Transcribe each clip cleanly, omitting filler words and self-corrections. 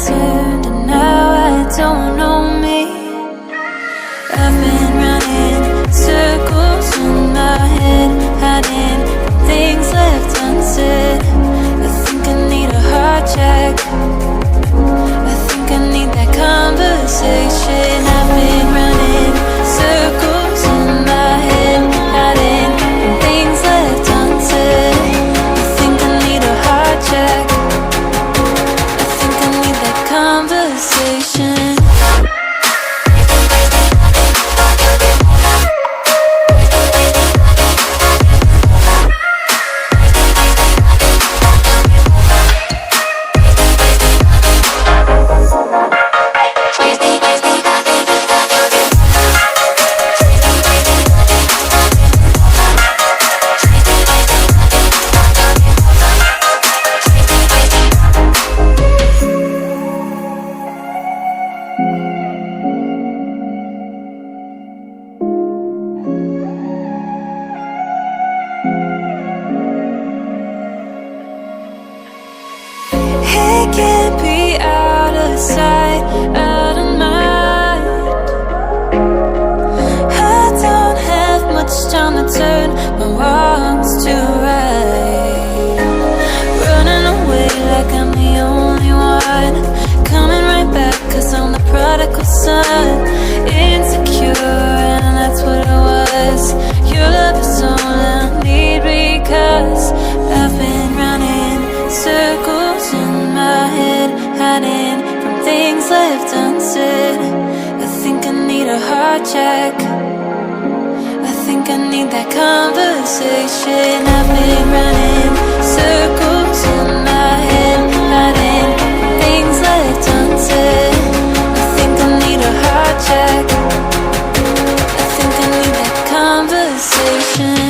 turned and now I don't know me. I've been running circles in my head, hiding from things left unsaid. I think I need a heart check. I think I need that conversation. I've been running circles in my head, hiding from things left unsaid. I think I need a heart check. I think I need that conversation. It can't be out of sight, out of mind. I don't have much time to turn my wrongs to right. Running away like I'm the only one, coming right back 'cause I'm the prodigal son. Insecure, and that's what I was. Your love is all I need because I've been running circles in my head, hiding from things left unsaid. I think I need a heart check. I think I need that conversation. I've been running circles in my head, hiding from things left unsaid. I think I need a heart check. I think I need that conversation.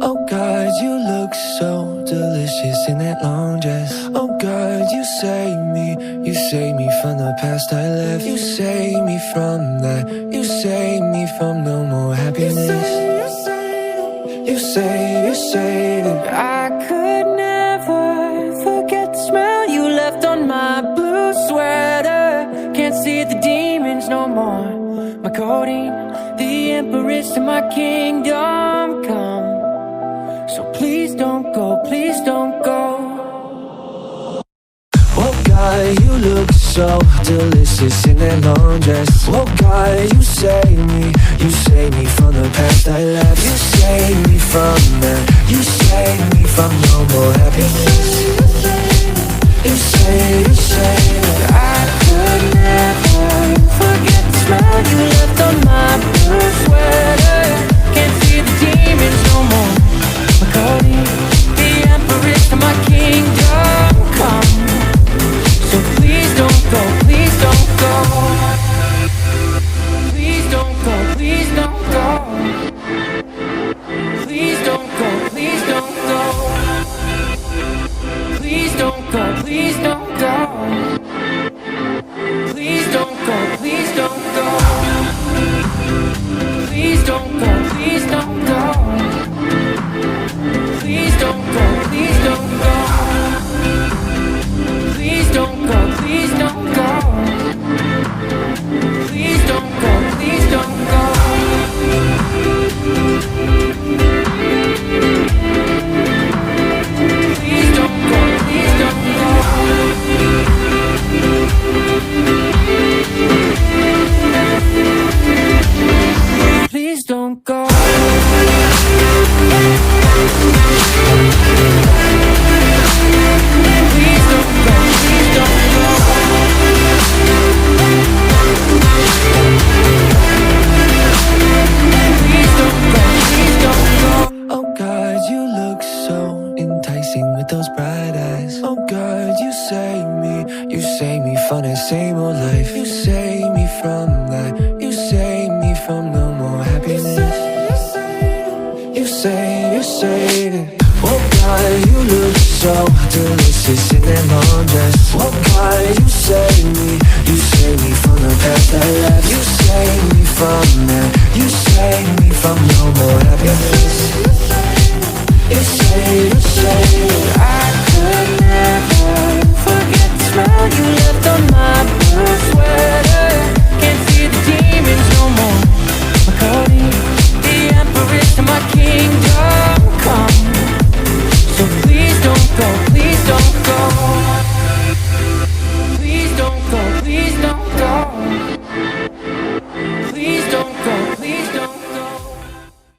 Oh God, you look so delicious in that long dress. Oh God, you save me from the past I left. You save me from that, you save me from no more happiness. You say that I could never forget the smell you left on my blue sweater. Can't see the demons no more. My codeine, the empress to my kingdom come. So please don't go, please don't go. Oh God, you look so delicious in that long dress. Oh God, you save me from the past I left. You save me from that, you save me from no more happiness. You say that I could never forget the smell you left on my blue sweater. Can't see the demons no more. The empress to my kingdom come. So please don't go, please don't go. Please don't go, please don't go. Please don't go, please don't go. Please don't go, please don't go. Please don't go, please don't go. Please don't go, please don't go. Please don't go, please don't go. Please don't go, please don't go. Please don't go, please don't go. Please don't go, please don't go. Please don't go. Please don't go, please fun and same old life. You save me from that. You save me from no more happiness. You say it. Oh God, you look so delicious in that long dress. Oh God, you save me from the past I left. You save me from that. You save me from no more happiness. You say I could never forget the smell you left on my blue sweater.